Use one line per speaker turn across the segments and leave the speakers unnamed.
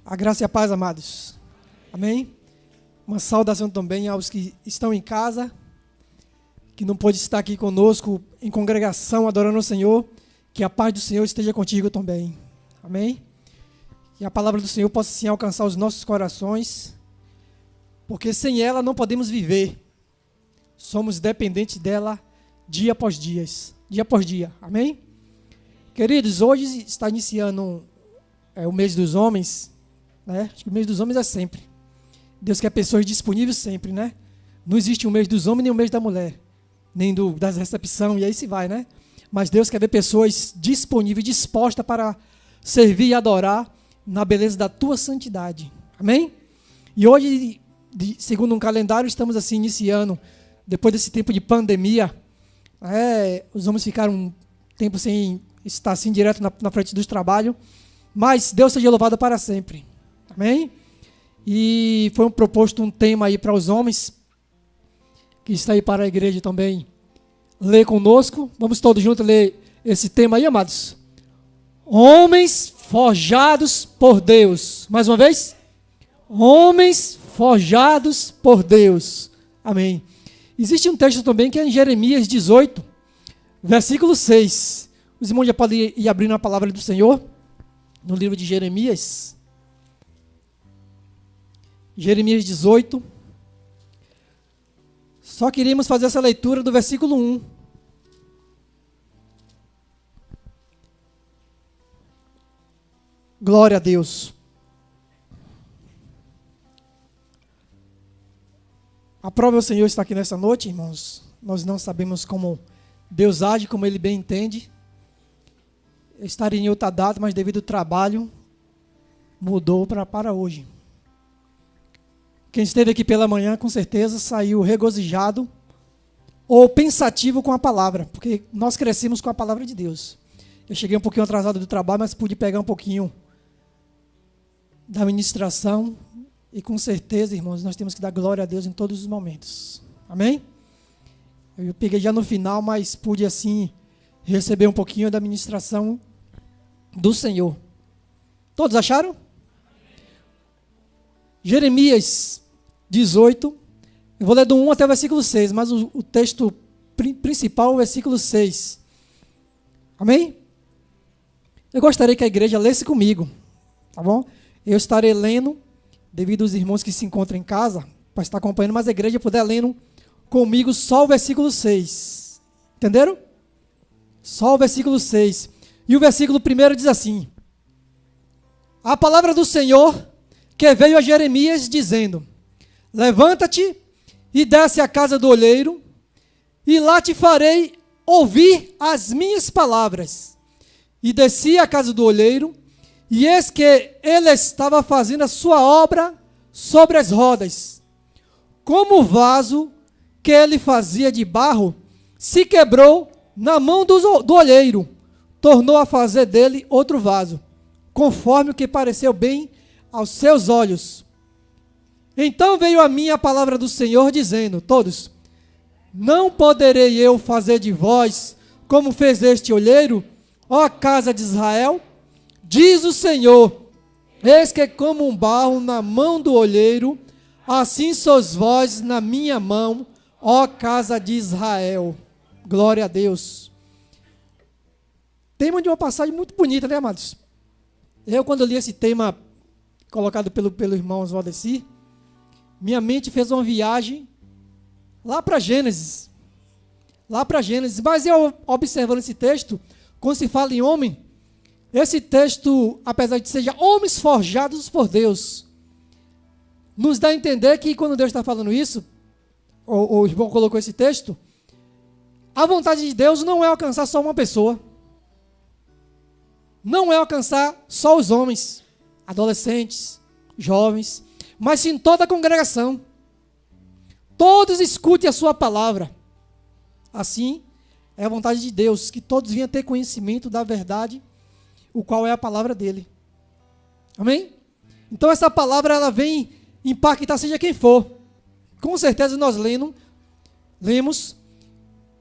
A graça e a paz, amados. Amém? Uma saudação também aos que estão em casa, que não pôde estar aqui conosco em congregação, adorando o Senhor. Que a paz do Senhor esteja contigo também. Amém? Que a palavra do Senhor possa sim alcançar os nossos corações, porque sem ela não podemos viver. Somos dependentes dela dia após dia. Amém? Queridos, hoje está iniciando o mês dos homens, né? Acho que o mês dos homens é sempre. Deus quer pessoas disponíveis sempre, né? Não existe o mês dos homens nem o mês da mulher, nem das recepção, e aí se vai, né? Mas Deus quer ver pessoas disponíveis, dispostas para servir e adorar na beleza da tua santidade. Amém? E hoje, segundo um calendário, estamos assim iniciando, depois desse tempo de pandemia, os homens ficaram um tempo sem estar assim direto na frente dos trabalhos, mas Deus seja louvado para sempre. Amém? E foi proposto um tema aí para os homens, que está aí para a igreja também ler conosco. Vamos todos juntos ler esse tema aí, amados. Homens forjados por Deus. Mais uma vez. Homens forjados por Deus. Amém. Existe um texto também que é em Jeremias 18, versículo 6. Os irmãos já podem ir abrindo a palavra do Senhor no livro de Jeremias. Jeremias 18. Só queríamos fazer essa leitura do versículo 1. Glória a Deus. A prova é o Senhor está aqui nessa noite, irmãos. Nós não sabemos como Deus age, como Ele bem entende. Eu estaria em outra data, mas devido ao trabalho, mudou para hoje. Quem esteve aqui pela manhã, com certeza, saiu regozijado ou pensativo com a palavra, porque nós crescemos com a palavra de Deus. Eu cheguei um pouquinho atrasado do trabalho, mas pude pegar um pouquinho da ministração e com certeza, irmãos, nós temos que dar glória a Deus em todos os momentos. Amém? Eu peguei já no final, mas pude assim receber um pouquinho da ministração do Senhor. Todos acharam? Jeremias 18, eu vou ler do 1 até o versículo 6, mas o texto principal é o versículo 6. Amém? Eu gostaria que a igreja lesse comigo, tá bom? Eu estarei lendo, devido aos irmãos que se encontram em casa, para estar acompanhando, mas a igreja puder lendo comigo só o versículo 6. Entenderam? Só o versículo 6. E o versículo 1 diz assim: a palavra do Senhor que veio a Jeremias dizendo: levanta-te e desce à casa do olheiro, e lá te farei ouvir as minhas palavras. E desci à casa do olheiro, e eis que ele estava fazendo a sua obra sobre as rodas. Como o vaso que ele fazia de barro se quebrou na mão do olheiro, tornou a fazer dele outro vaso, conforme o que pareceu bem aos seus olhos. Então veio a mim a palavra do Senhor, dizendo: todos, não poderei eu fazer de vós como fez este olheiro, ó casa de Israel? Diz o Senhor: eis que como um barro na mão do olheiro, assim sois vós na minha mão, ó casa de Israel. Glória a Deus. Tema de uma passagem muito bonita, né, amados? Eu, quando li esse tema colocado pelo irmão Oswaldeci, minha mente fez uma viagem lá para Gênesis. Mas eu, observando esse texto, quando se fala em homem, esse texto, apesar de seja homens forjados por Deus, nos dá a entender que quando Deus está falando isso, o irmão colocou esse texto, a vontade de Deus não é alcançar só uma pessoa, não é alcançar só os homens, adolescentes, jovens, mas sim toda a congregação. Todos escutem a sua palavra. Assim, é a vontade de Deus, que todos venham ter conhecimento da verdade, o qual é a palavra dele. Amém? Então essa palavra, ela vem impactar seja quem for. Com certeza nós lemos,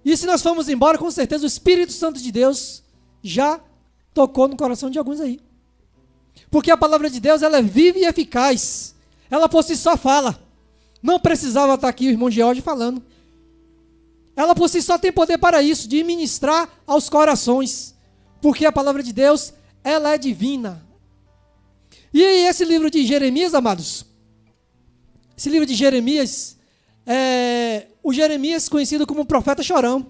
e se nós formos embora, com certeza o Espírito Santo de Deus já tocou no coração de alguns aí. Porque a palavra de Deus, ela é viva e eficaz. Ela por si só fala. Não precisava estar aqui o irmão George falando. Ela por si só tem poder para isso, de ministrar aos corações. Porque a palavra de Deus, ela é divina. E esse livro de Jeremias, amados, esse livro de Jeremias, o Jeremias conhecido como o profeta chorão.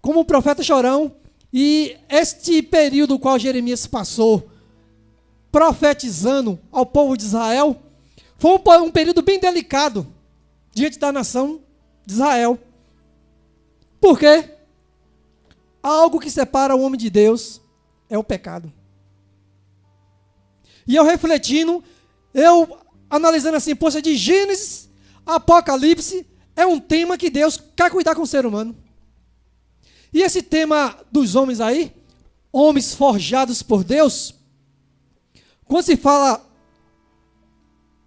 Como o profeta chorão. E este período qual Jeremias passou profetizando ao povo de Israel, foi um período bem delicado diante da nação de Israel. Por quê? Algo que separa o homem de Deus é o pecado. E eu refletindo, eu analisando assim, poxa, de Gênesis a Apocalipse é um tema que Deus quer cuidar com o ser humano. E esse tema dos homens aí, homens forjados por Deus, quando se fala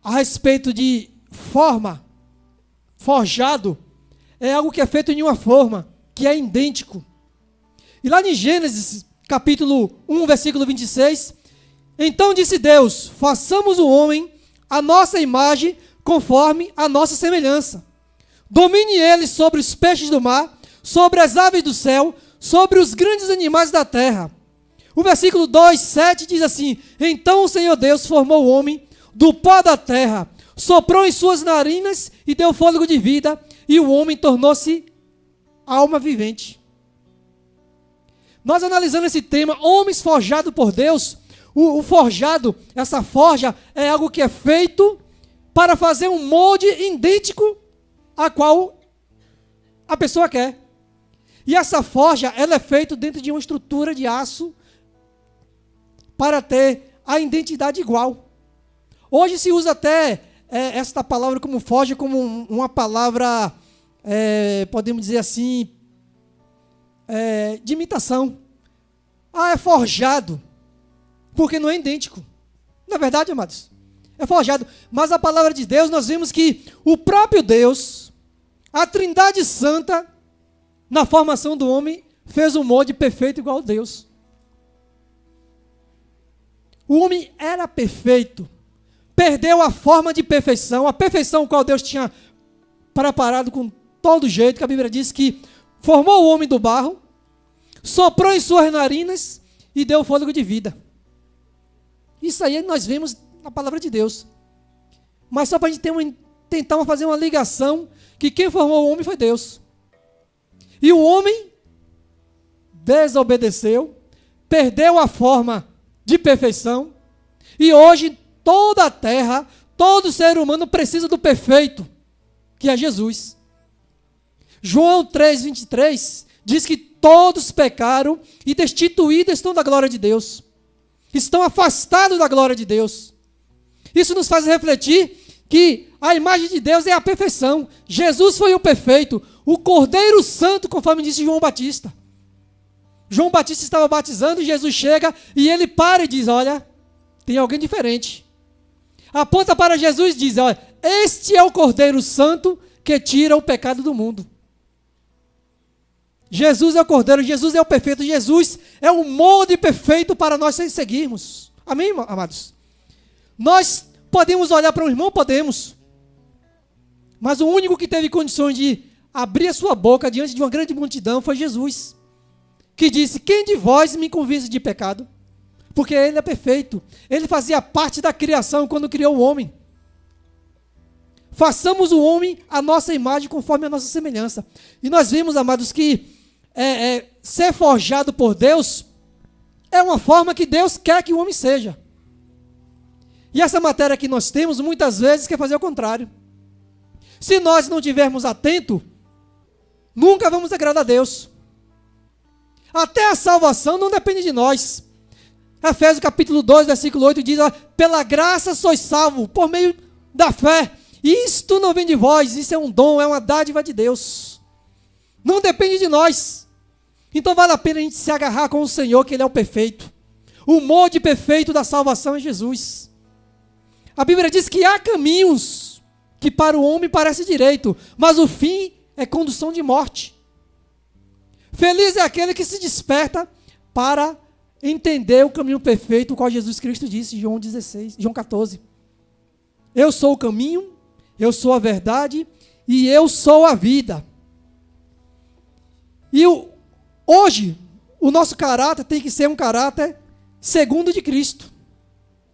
a respeito de forma, forjado, é algo que é feito em uma forma, que é idêntico. E lá em Gênesis, capítulo 1, versículo 26, então disse Deus, façamos o homem a nossa imagem, conforme a nossa semelhança. Domine ele sobre os peixes do mar, sobre as aves do céu, sobre os grandes animais da terra. O versículo 2, 7 diz assim, então o Senhor Deus formou o homem do pó da terra, soprou em suas narinas e deu fôlego de vida, e o homem tornou-se alma vivente. Nós analisando esse tema, homens forjados por Deus, o forjado, essa forja é algo que é feito para fazer um molde idêntico a qual a pessoa quer. E essa forja, ela é feita dentro de uma estrutura de aço para ter a identidade igual. Hoje se usa até esta palavra como forja, como uma palavra, podemos dizer assim, de imitação. É forjado, porque não é idêntico. Não é verdade, amados? É forjado. Mas a palavra de Deus, nós vimos que o próprio Deus, a Trindade Santa, na formação do homem, fez um molde perfeito igual a Deus. O homem era perfeito, perdeu a forma de perfeição, a perfeição qual Deus tinha preparado com todo jeito, que a Bíblia diz que formou o homem do barro, soprou em suas narinas e deu fôlego de vida. Isso aí nós vemos na palavra de Deus. Mas só para a gente tentar fazer uma ligação, que quem formou o homem foi Deus. E o homem desobedeceu, perdeu a forma de perfeição, e hoje toda a terra, todo ser humano precisa do perfeito, que é Jesus. João 3:23 diz que todos pecaram e destituídos estão da glória de Deus. Estão afastados da glória de Deus. Isso nos faz refletir que a imagem de Deus é a perfeição. Jesus foi o perfeito, o Cordeiro Santo, conforme disse João Batista. João Batista estava batizando e Jesus chega e ele para e diz, olha, tem alguém diferente. Aponta para Jesus e diz, olha, este é o Cordeiro Santo que tira o pecado do mundo. Jesus é o Cordeiro, Jesus é o perfeito, Jesus é o molde perfeito para nós seguirmos. Amém, amados? Nós podemos olhar para um irmão? Podemos. Mas o único que teve condições de abrir a sua boca diante de uma grande multidão foi Jesus, que disse, quem de vós me convence de pecado? Porque ele é perfeito. Ele fazia parte da criação quando criou o homem. Façamos o homem a nossa imagem conforme a nossa semelhança. E nós vimos, amados, que ser forjado por Deus é uma forma que Deus quer que o homem seja. E essa matéria que nós temos, muitas vezes, quer fazer o contrário. Se nós não estivermos atentos, nunca vamos agradar a Deus. Até a salvação não depende de nós. Efésios capítulo 2, versículo 8 diz, pela graça sois salvos, por meio da fé. Isto não vem de vós, isso é um dom, é uma dádiva de Deus. Não depende de nós. Então vale a pena a gente se agarrar com o Senhor, que Ele é o perfeito. O molde perfeito da salvação é Jesus. A Bíblia diz que há caminhos que para o homem parece direito, mas o fim é condução de morte. Feliz é aquele que se desperta para entender o caminho perfeito, o qual Jesus Cristo disse, João 14. Eu sou o caminho, eu sou a verdade e eu sou a vida. E hoje, o nosso caráter tem que ser um caráter segundo de Cristo,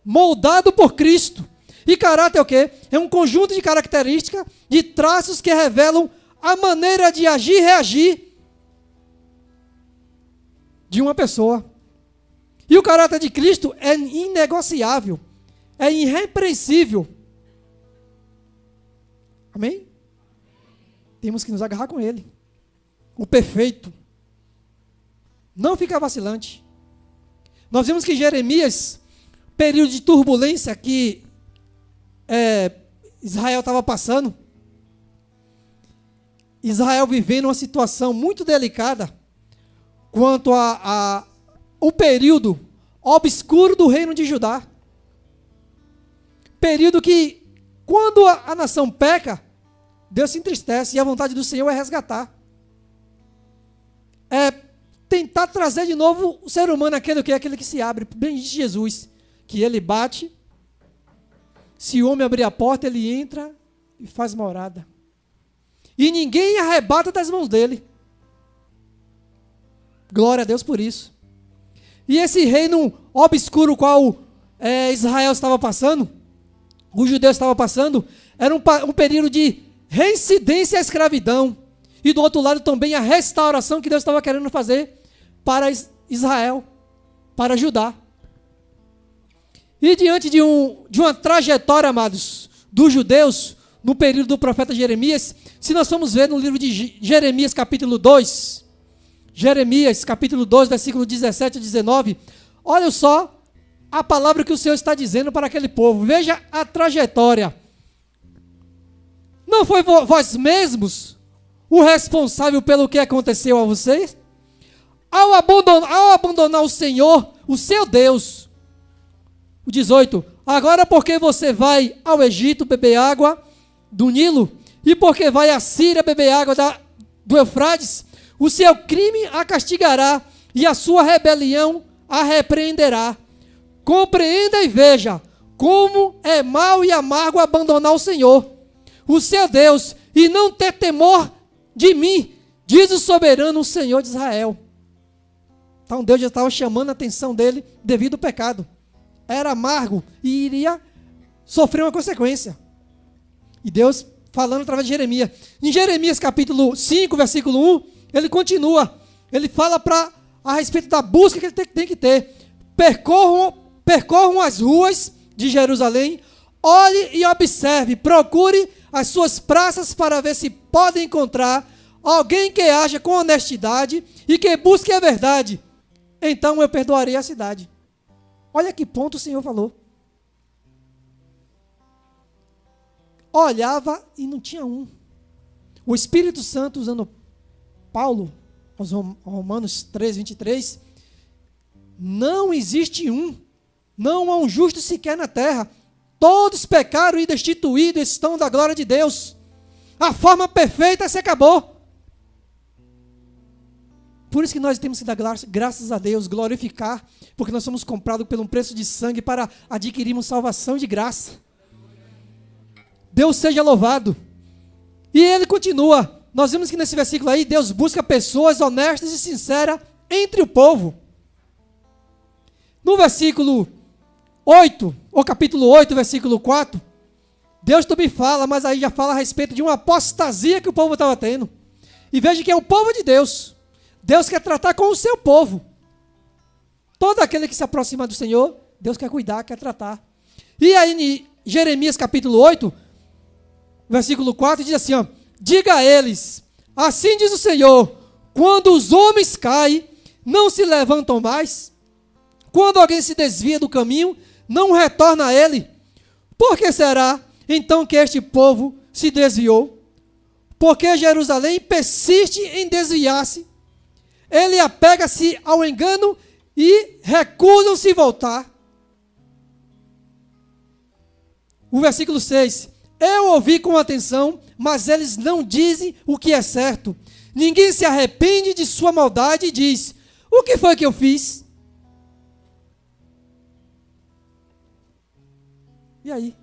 moldado por Cristo. E caráter é o quê? É um conjunto de características, de traços que revelam a maneira de agir e reagir de uma pessoa. E o caráter de Cristo é inegociável, é irrepreensível. Amém? Temos que nos agarrar com ele. O perfeito. Não fica vacilante. Nós vimos que Jeremias, período de turbulência que Israel estava passando, Israel vivendo uma situação muito delicada quanto o período obscuro do reino de Judá. Período que, quando a nação peca, Deus se entristece e a vontade do Senhor é resgatar. É tentar trazer de novo o ser humano aquele que se abre. Bem disse Jesus, que ele bate, se o homem abrir a porta, ele entra e faz morada. E ninguém arrebata das mãos dele. Glória a Deus por isso. E esse reino obscuro qual Israel estava passando, os judeus estavam passando, era um período de reincidência à escravidão. E do outro lado também a restauração que Deus estava querendo fazer para Israel, para Judá. E diante de uma trajetória, amados, dos judeus, no período do profeta Jeremias, se nós formos ver no livro de Jeremias capítulo 2, Jeremias capítulo 2, versículo 17 a 19, olha só a palavra que o Senhor está dizendo para aquele povo. Veja a trajetória. Não foi vós mesmos o responsável pelo que aconteceu a vocês? Ao abandonar o Senhor, o seu Deus. O 18. Agora porque você vai ao Egito beber água do Nilo, e porque vai à Síria beber água do Eufrates, o seu crime a castigará, e a sua rebelião a repreenderá. Compreenda e veja como é mau e amargo abandonar o Senhor, o seu Deus, e não ter temor de mim, diz o soberano, o Senhor de Israel. Então Deus já estava chamando a atenção dele devido ao pecado. Era amargo e iria sofrer uma consequência. E Deus falando através de Jeremias. Em Jeremias capítulo 5, versículo 1, ele continua. Ele fala a respeito da busca que ele tem que ter. Percorram as ruas de Jerusalém, olhe e observe, procure as suas praças para ver se pode encontrar alguém que haja com honestidade e que busque a verdade. Então eu perdoarei a cidade. Olha que ponto o Senhor falou. Olhava e não tinha um. O Espírito Santo, usando Paulo, aos Romanos 3, 23, não existe um, não há um justo sequer na terra. Todos pecaram e destituídos estão da glória de Deus. A forma perfeita se acabou. Por isso que nós temos que dar graças a Deus, glorificar, porque nós somos comprados por um preço de sangue para adquirirmos salvação de graça. Deus seja louvado. E ele continua. Nós vimos que nesse versículo aí, Deus busca pessoas honestas e sinceras entre o povo. No versículo 8, ou capítulo 8, versículo 4, Deus também fala, mas aí já fala a respeito de uma apostasia que o povo estava tendo. E veja que é o povo de Deus. Deus quer tratar com o seu povo. Todo aquele que se aproxima do Senhor, Deus quer cuidar, quer tratar. E aí em Jeremias capítulo 8, versículo 4, diz assim, ó, diga a eles, assim diz o Senhor, quando os homens caem, não se levantam mais. Quando alguém se desvia do caminho, não retorna a ele. Por que será, então, que este povo se desviou? Porque Jerusalém persiste em desviar-se. Ele apega-se ao engano e recusam-se voltar. O versículo 6. Eu ouvi com atenção, mas eles não dizem o que é certo. Ninguém se arrepende de sua maldade e diz, o que foi que eu fiz? E aí?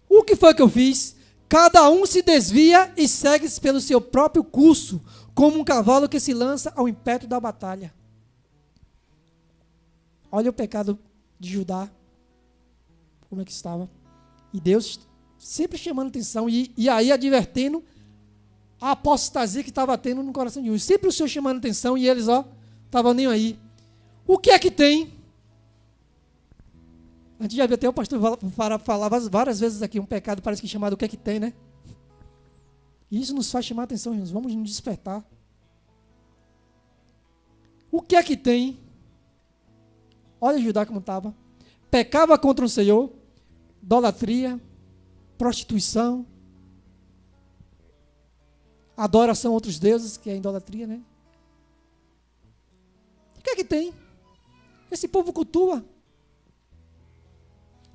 O que foi que eu fiz? Cada um se desvia e segue-se pelo seu próprio curso, como um cavalo que se lança ao impétuo da batalha. Olha o pecado de Judá, como é que estava. E Deus sempre chamando atenção, e aí advertendo a apostasia que estava tendo no coração de uns. Sempre o Senhor chamando atenção, e eles, estavam nem aí. O que é que tem? A gente já viu até o pastor falar várias vezes aqui, um pecado parece que chamado o que é que tem, né? E isso nos faz chamar a atenção, irmãos. Vamos nos despertar. O que é que tem? Olha Judá como estava. Pecava contra o Senhor, idolatria, prostituição, adoração a outros deuses, que é a idolatria, né? O que é que tem? Esse povo cultua.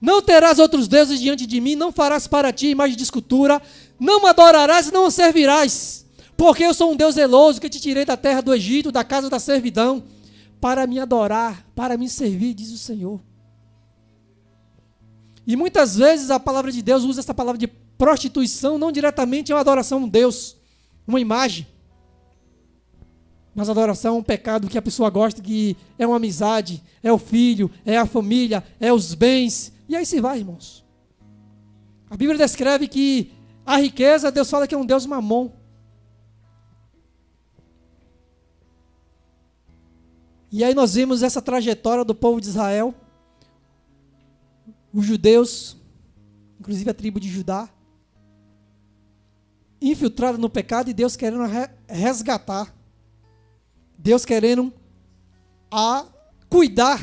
Não terás outros deuses diante de mim, não farás para ti imagem de escultura, não adorarás e não servirás, porque eu sou um Deus zeloso que te tirei da terra do Egito, da casa da servidão, para me adorar, para me servir, diz o Senhor. E muitas vezes a palavra de Deus usa essa palavra de prostituição, não diretamente é uma adoração a um Deus, uma imagem. Mas adoração é um pecado que a pessoa gosta, que é uma amizade, é o filho, é a família, é os bens. E aí se vai, irmãos. A Bíblia descreve que a riqueza, Deus fala que é um Deus mamon. E aí nós vemos essa trajetória do povo de Israel, os judeus, inclusive a tribo de Judá, infiltrada no pecado e Deus querendo resgatar. Deus querendo cuidar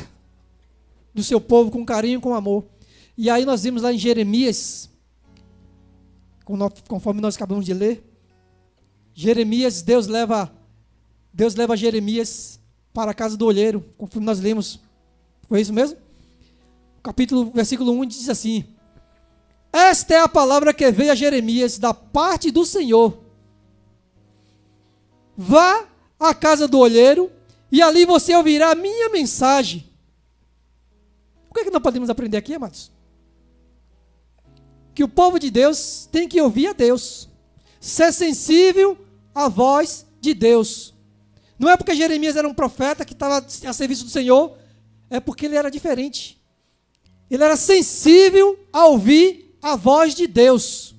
do seu povo com carinho e com amor. E aí nós vimos lá em Jeremias, conforme nós acabamos de ler, Jeremias, Deus leva Jeremias para a casa do olheiro, conforme nós lemos. Foi isso mesmo? Versículo 1 diz assim: esta é a palavra que veio a Jeremias da parte do Senhor. Vá à casa do olheiro e ali você ouvirá a minha mensagem. O que é que nós podemos aprender aqui, amados? Que o povo de Deus tem que ouvir a Deus, ser sensível à voz de Deus. Não é porque Jeremias era um profeta que estava a serviço do Senhor, é porque ele era diferente. Ele era sensível a ouvir a voz de Deus.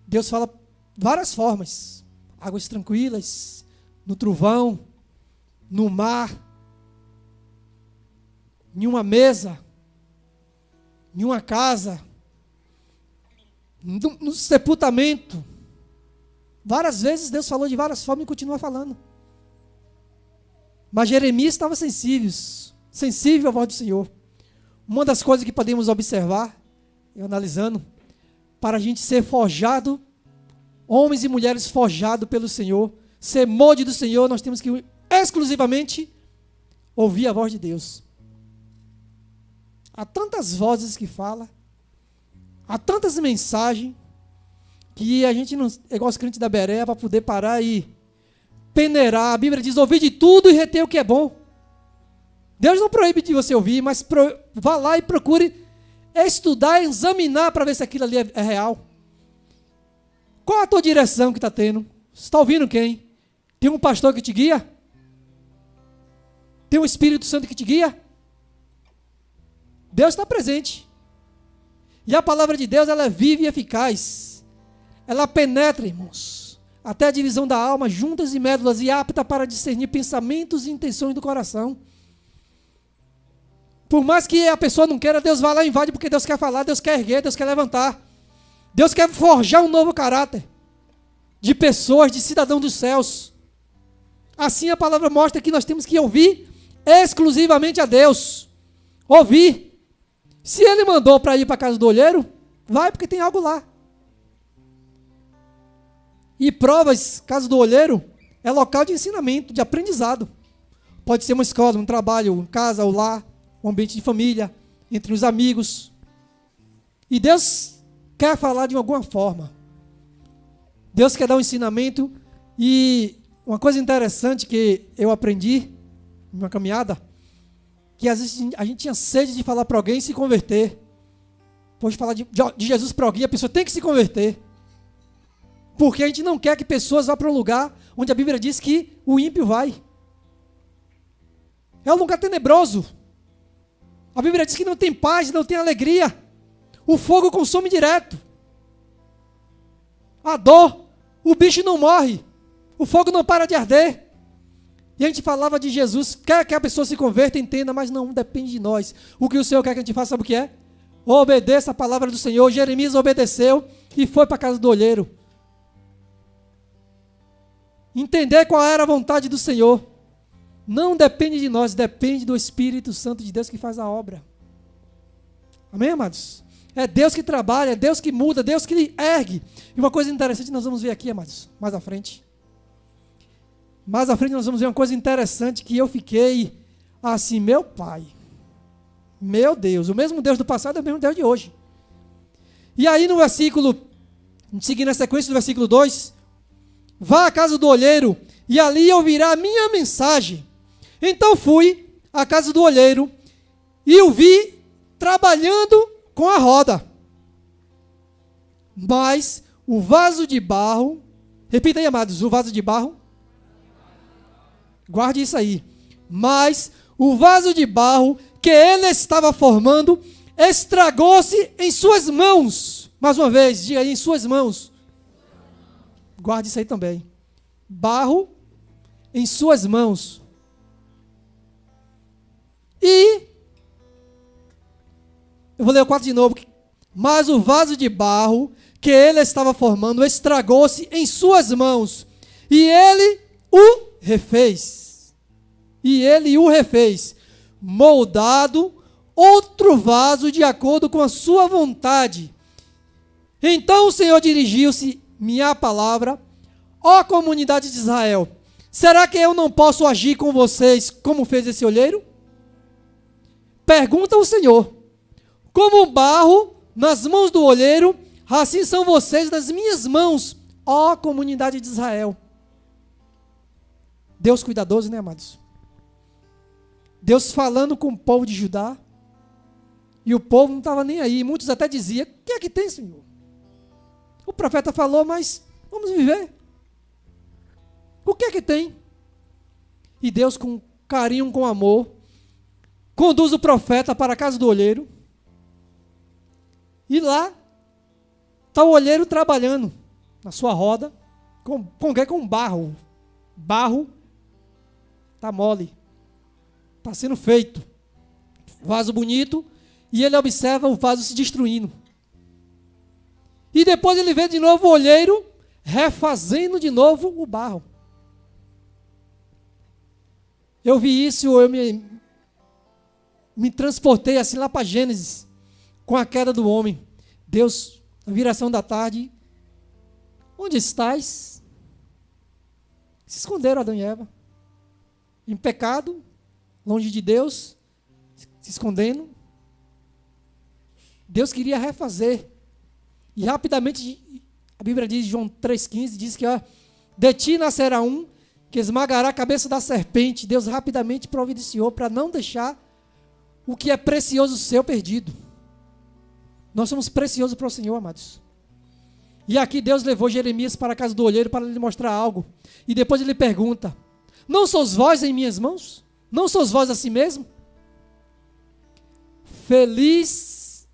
Deus fala várias formas: águas tranquilas, no trovão, no mar, em uma mesa, em uma casa, no sepultamento. Várias vezes Deus falou de várias formas e continua falando. Mas Jeremias estava sensível à voz do Senhor. Uma das coisas que podemos observar, eu analisando, para a gente ser forjado, homens e mulheres forjados pelo Senhor, ser molde do Senhor, nós temos que exclusivamente ouvir a voz de Deus. Há tantas vozes que falam, há tantas mensagens, que a gente não é igual os crentes da Berea para poder parar e peneirar. A Bíblia diz: ouvir de tudo e reter o que é bom. Deus não proíbe de você ouvir, mas vá lá e procure estudar, examinar para ver se aquilo ali é real. Qual a tua direção que está tendo? Você está ouvindo quem? Tem um pastor que te guia? Tem um Espírito Santo que te guia? Deus está presente. E a palavra de Deus, ela é viva e eficaz. Ela penetra, irmãos, até a divisão da alma, juntas e médulas, e apta para discernir pensamentos e intenções do coração. Por mais que a pessoa não queira, Deus vai lá e invade, porque Deus quer falar, Deus quer erguer, Deus quer levantar. Deus quer forjar um novo caráter de pessoas, de cidadão dos céus. Assim a palavra mostra que nós temos que ouvir exclusivamente a Deus. Ouvir. Se Ele mandou para ir para a casa do olheiro, vai, porque tem algo lá. E provas, casa do olheiro, é local de ensinamento, de aprendizado. Pode ser uma escola, um trabalho, uma casa, um lar, um ambiente de família, entre os amigos. E Deus quer falar de alguma forma. Deus quer dar um ensinamento. E uma coisa interessante que eu aprendi, numa caminhada, que às vezes a gente tinha sede de falar para alguém se converter. Depois de falar de Jesus para alguém, a pessoa tem que se converter. Porque a gente não quer que pessoas vá para um lugar onde a Bíblia diz que o ímpio vai. É um lugar tenebroso. A Bíblia diz que não tem paz, não tem alegria. O fogo consome direto. A dor, o bicho não morre. O fogo não para de arder. E a gente falava de Jesus, quer que a pessoa se converta, entenda, mas não depende de nós. O que o Senhor quer que a gente faça, sabe o que é? Obedeça a palavra do Senhor. Jeremias obedeceu e foi para a casa do olheiro. Entender qual era a vontade do Senhor. Não depende de nós, depende do Espírito Santo de Deus que faz a obra. Amém, amados? É Deus que trabalha, é Deus que muda, Deus que ergue. E uma coisa interessante nós vamos ver aqui, amados, mais à frente. Mais à frente nós vamos ver uma coisa interessante que eu fiquei assim, meu Pai, meu Deus, o mesmo Deus do passado é o mesmo Deus de hoje. E aí no versículo, seguindo a sequência do versículo 2, vá à casa do olheiro e ali ouvirá a minha mensagem. Então fui à casa do olheiro e o vi trabalhando com a roda. Mas o vaso de barro, repita aí, amados, o vaso de barro, guarde isso aí. Mas o vaso de barro que ele estava formando estragou-se em suas mãos. Mais uma vez, diga aí, em suas mãos. Guarde isso aí também. Barro em suas mãos. E eu vou ler o 4 de novo. Mas o vaso de barro que ele estava formando estragou-se em suas mãos. E ele o refez. Moldado outro vaso de acordo com a sua vontade. Então o Senhor dirigiu-se minha palavra, ó comunidade de Israel, será que eu não posso agir com vocês como fez esse olheiro? Pergunta o Senhor, como barro nas mãos do olheiro, assim são vocês nas minhas mãos, ó comunidade de Israel. Deus cuidadoso, né, amados? Deus falando com o povo de Judá, e o povo não estava nem aí, muitos até diziam, o que é que tem, Senhor? O profeta falou, mas vamos viver. O que é que tem? E Deus, com carinho, com amor, conduz o profeta para a casa do olheiro. E lá está o olheiro trabalhando na sua roda, com barro. Barro está mole. Está sendo feito. Vaso bonito. E ele observa o vaso se destruindo. E depois ele vê de novo o olheiro refazendo de novo o barro. Eu vi isso, eu me transportei assim lá para Gênesis, com a queda do homem. Deus, na viração da tarde, onde estais? Se esconderam Adão e Eva. Em pecado, longe de Deus, se escondendo. Deus queria refazer. E rapidamente, a Bíblia diz, João 3,15, diz que de ti nascerá um que esmagará a cabeça da serpente. Deus rapidamente providenciou para não deixar o que é precioso seu perdido. Nós somos preciosos para o Senhor, amados. E aqui Deus levou Jeremias para a casa do olheiro para lhe mostrar algo. E depois ele pergunta, não sois vós em minhas mãos? Não sois vós a si mesmo? Feliz,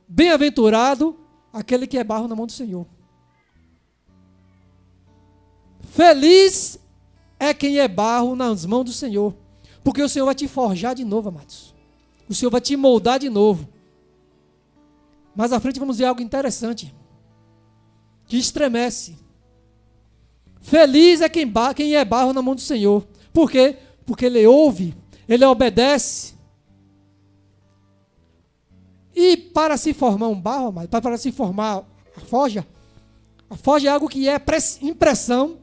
bem-aventurado aquele que é barro na mão do Senhor. Feliz é quem é barro nas mãos do Senhor, porque o Senhor vai te forjar de novo, amados. O Senhor vai te moldar de novo. Mais à frente vamos ver algo interessante, que estremece. Feliz é quem é barro na mão do Senhor. Por quê? Porque ele ouve, ele obedece. E para se formar um barro, para se formar a forja é algo que é impressão,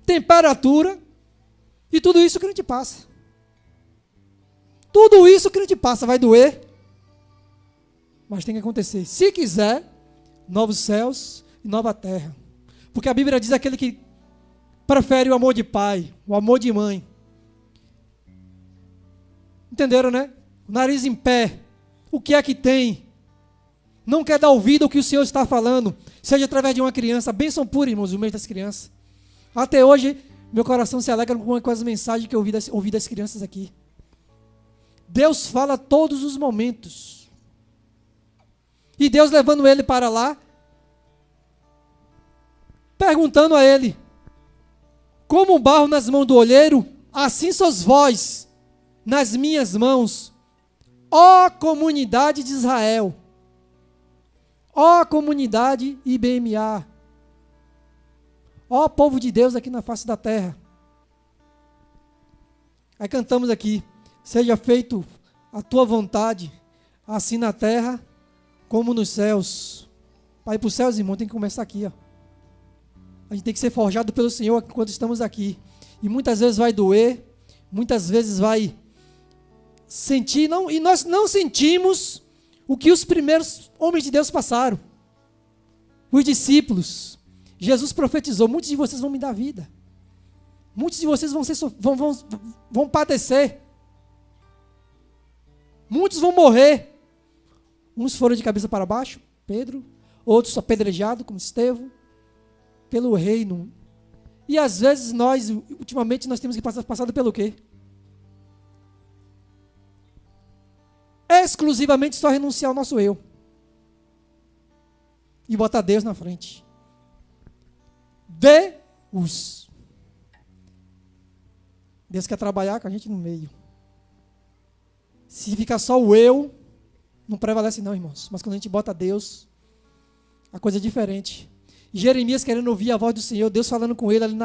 temperatura, e tudo isso que a gente passa. Tudo isso que a gente passa vai doer, mas tem que acontecer. Se quiser, novos céus e nova terra. Porque a Bíblia diz aquele que prefere o amor de pai, o amor de mãe. Entenderam, né? O nariz em pé. O que é que tem? Não quer dar ouvido ao que o Senhor está falando, seja através de uma criança. A bênção pura, irmãos, no meio das crianças. Até hoje, meu coração se alegra com as mensagens que eu ouvi das crianças aqui. Deus fala a todos os momentos. E Deus levando ele para lá, perguntando a ele: como o barro nas mãos do olheiro, assim sois vós nas minhas mãos, ó comunidade de Israel, ó comunidade IBMA, ó povo de Deus aqui na face da terra. Aí cantamos aqui: seja feito a tua vontade, assim na terra como nos céus. Para ir para os céus, irmão, tem que começar aqui, ó. A gente tem que ser forjado pelo Senhor enquanto estamos aqui. E muitas vezes vai doer, muitas vezes vai sentir, não, e nós não sentimos o que os primeiros homens de Deus passaram. Os discípulos. Jesus profetizou: muitos de vocês vão me dar vida. Muitos de vocês vão padecer. Muitos vão morrer. Uns foram de cabeça para baixo, Pedro. Outros apedrejados, como Estevão, pelo reino. E às vezes nós, ultimamente, nós temos que passar pelo quê? Exclusivamente só renunciar ao nosso eu. E botar Deus na frente. Deus. Deus quer trabalhar com a gente no meio. Se ficar só o eu, não prevalece não, irmãos. Mas quando a gente bota Deus, a coisa é diferente. Jeremias querendo ouvir a voz do Senhor, Deus falando com ele ali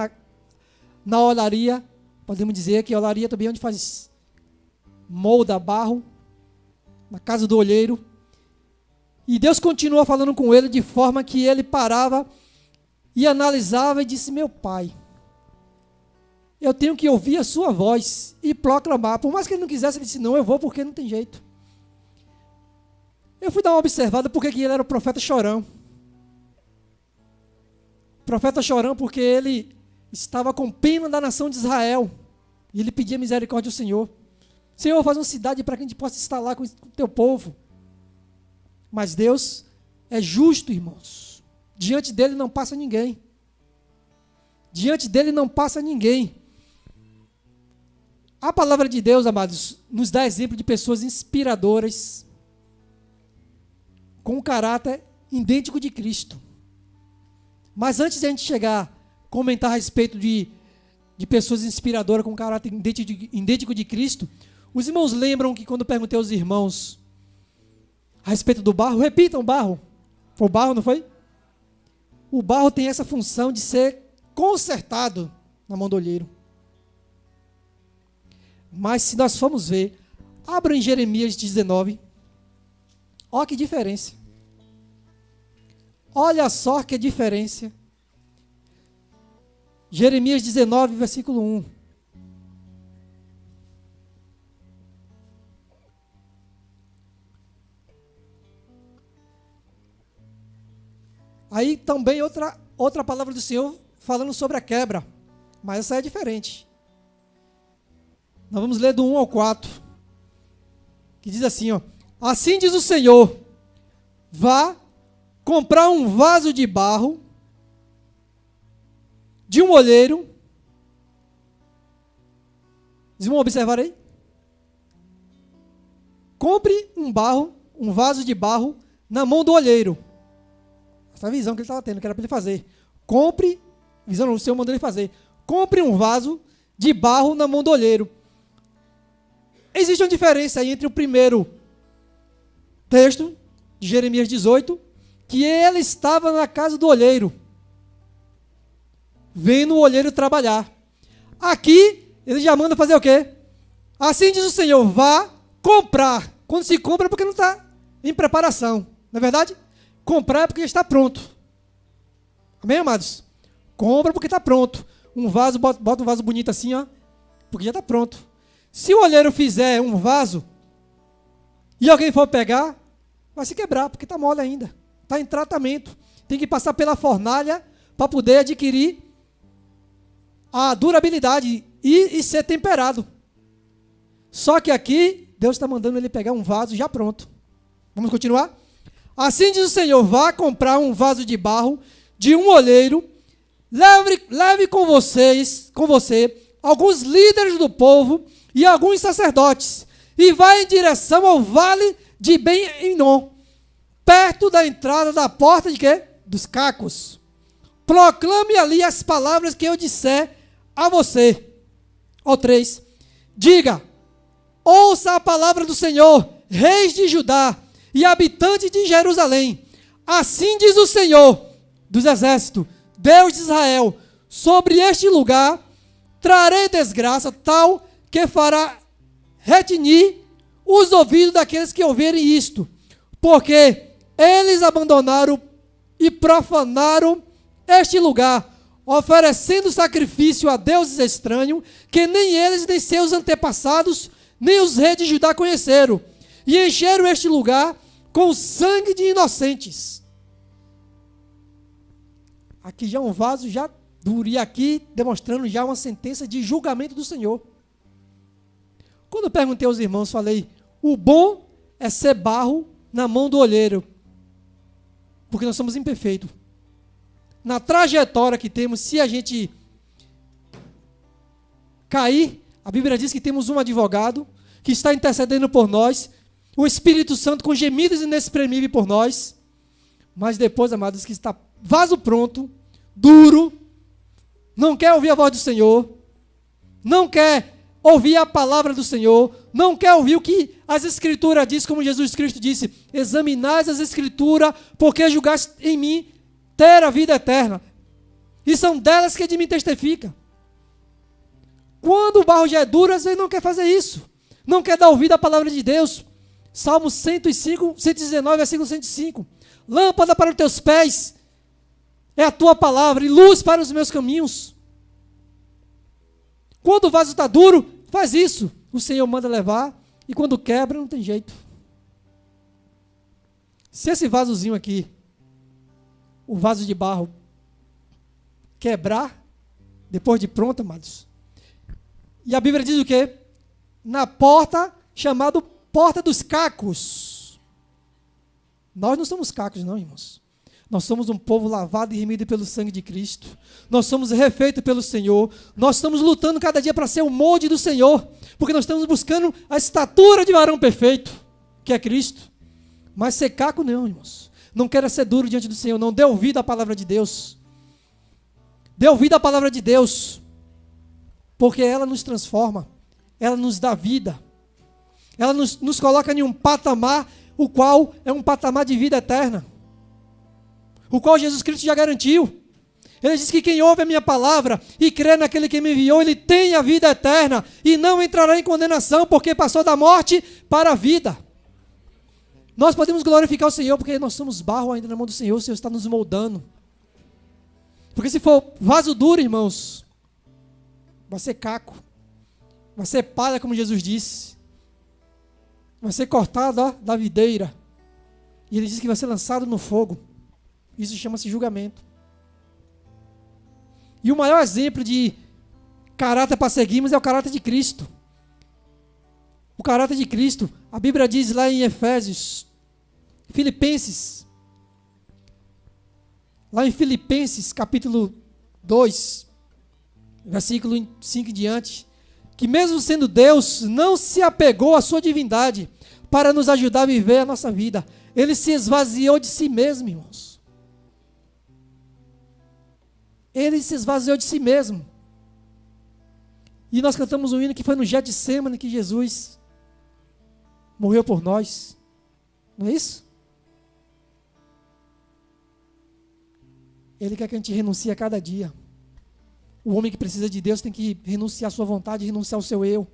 na olaria. Podemos dizer que a olaria também é onde faz molda barro, na casa do olheiro. E Deus continua falando com ele de forma que ele parava e analisava e disse: meu pai, eu tenho que ouvir a sua voz e proclamar. Por mais que ele não quisesse, ele disse: não, eu vou porque não tem jeito. Eu fui dar uma observada porque ele era o profeta chorão. Profeta chorão porque ele estava com pena da nação de Israel. E ele pedia misericórdia ao Senhor. Senhor, faz uma cidade para que a gente possa estar lá com o teu povo. Mas Deus é justo, irmãos. Diante dele não passa ninguém. Diante dele não passa ninguém. A palavra de Deus, amados, nos dá exemplo de pessoas inspiradoras, com um caráter idêntico de Cristo. Mas antes de a gente chegar a comentar a respeito de pessoas inspiradoras com caráter idêntico de Cristo, os irmãos lembram que quando eu perguntei aos irmãos a respeito do barro, repitam: barro. Foi o barro, não foi? O barro tem essa função de ser consertado na mão do olheiro. Mas se nós formos ver, abra em Jeremias 19. Olha que diferença. Olha só que diferença. Jeremias 19, versículo 1. Aí também outra palavra do Senhor falando sobre a quebra. Mas essa é diferente. Nós vamos ler do 1 ao 4. Que diz assim, ó: assim diz o Senhor: vá comprar um vaso de barro de um olheiro. Vocês vão observar aí? Compre um vaso de barro na mão do olheiro. Essa visão que ele estava tendo, que era para ele fazer. Compre, visão o Senhor mandou ele fazer. Compre um vaso de barro na mão do olheiro. Existe uma diferença aí entre o primeiro texto de Jeremias 18, que ele estava na casa do olheiro, vendo o olheiro trabalhar. Aqui, ele já manda fazer o quê? Assim diz o Senhor: vá comprar. Quando se compra é porque não está em preparação. Não é verdade? Comprar é porque já está pronto. Amém, amados? Compra porque está pronto. Um vaso, bota um vaso bonito assim, ó, porque já está pronto. Se o olheiro fizer um vaso e alguém for pegar, vai se quebrar, porque está mole ainda. Está em tratamento. Tem que passar pela fornalha para poder adquirir a durabilidade e ser temperado. Só que aqui, Deus está mandando ele pegar um vaso já pronto. Vamos continuar? Assim diz o Senhor, vá comprar um vaso de barro de um olheiro, leve com você alguns líderes do povo e alguns sacerdotes, e vá em direção ao vale de Ben-Hinom, perto da entrada da porta de quê? Dos cacos. Proclame ali as palavras que eu disser a você. Ó 3. Diga, ouça a palavra do Senhor, reis de Judá e habitantes de Jerusalém. Assim diz o Senhor dos exércitos, Deus de Israel, sobre este lugar trarei desgraça tal que fará retinir os ouvidos daqueles que ouvirem isto, porque eles abandonaram e profanaram este lugar, oferecendo sacrifício a deuses estranhos, que nem eles, nem seus antepassados, nem os reis de Judá conheceram, e encheram este lugar com o sangue de inocentes. Aqui já um vaso já duro, e aqui demonstrando já uma sentença de julgamento do Senhor. Quando eu perguntei aos irmãos, falei, o bom é ser barro na mão do olheiro, porque nós somos imperfeitos. Na trajetória que temos, se a gente cair, a Bíblia diz que temos um advogado que está intercedendo por nós, o Espírito Santo com gemidos inexprimíveis por nós, mas depois, amados, que está vaso pronto, duro, não quer ouvir a voz do Senhor, não quer ouvir a palavra do Senhor, não quer ouvir o que as Escrituras diz, como Jesus Cristo disse, examinais as Escrituras, porque julgaste em mim ter a vida eterna, e são delas que de mim testifica. Quando o barro já é duro, às vezes não quer fazer isso, não quer dar ouvido à palavra de Deus. Salmo 119, versículo 105, lâmpada para os teus pés é a tua palavra e luz para os meus caminhos. Quando o vaso está duro, faz isso, o Senhor manda levar, e quando quebra, não tem jeito. Se esse vasozinho aqui, o vaso de barro, quebrar, depois de pronto, amados, e a Bíblia diz o quê? Na porta, chamada porta dos cacos. Nós não somos cacos, não, irmãos. Nós somos um povo lavado e remido pelo sangue de Cristo. Nós somos refeitos pelo Senhor. Nós estamos lutando cada dia para ser o molde do Senhor, porque nós estamos buscando a estatura de varão perfeito, que é Cristo. Mas ser caco não, irmãos. Não queira ser duro diante do Senhor, não. Dê ouvido à palavra de Deus. Dê ouvido à palavra de Deus, porque ela nos transforma, ela nos dá vida, ela nos coloca em um patamar, o qual é um patamar de vida eterna, o qual Jesus Cristo já garantiu. Ele diz que quem ouve a minha palavra e crê naquele que me enviou, ele tem a vida eterna e não entrará em condenação, porque passou da morte para a vida. Nós podemos glorificar o Senhor, porque nós somos barro ainda na mão do Senhor, o Senhor está nos moldando. Porque se for vaso duro, irmãos, vai ser caco, vai ser palha, como Jesus disse, vai ser cortado, ó, da videira, e ele diz que vai ser lançado no fogo. Isso chama-se julgamento. E o maior exemplo de caráter para seguirmos é o caráter de Cristo. O caráter de Cristo, a Bíblia diz lá em Filipenses, capítulo 2, versículo 5 em diante, que mesmo sendo Deus, não se apegou à sua divindade para nos ajudar a viver a nossa vida. Ele se esvaziou de si mesmo, irmãos. Ele se esvaziou de si mesmo. E nós cantamos um hino que foi no Getsemane que Jesus morreu por nós. Não é isso? Ele quer que a gente renuncie a cada dia. O homem que precisa de Deus tem que renunciar à sua vontade, renunciar ao seu eu.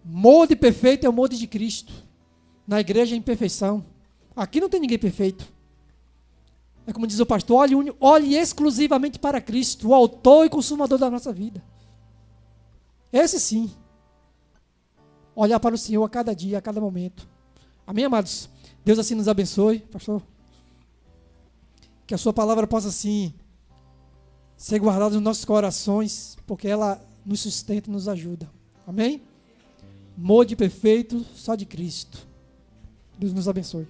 Molde perfeito é o molde de Cristo. Na igreja é imperfeição. Aqui não tem ninguém perfeito. É como diz o pastor, olhe exclusivamente para Cristo, o autor e consumador da nossa vida. Esse sim. Olhar para o Senhor a cada dia, a cada momento. Amém, amados? Deus assim nos abençoe, pastor. Que a sua palavra possa, sim, ser guardada nos nossos corações, porque ela nos sustenta e nos ajuda. Amém? Molde perfeito só de Cristo. Deus nos abençoe.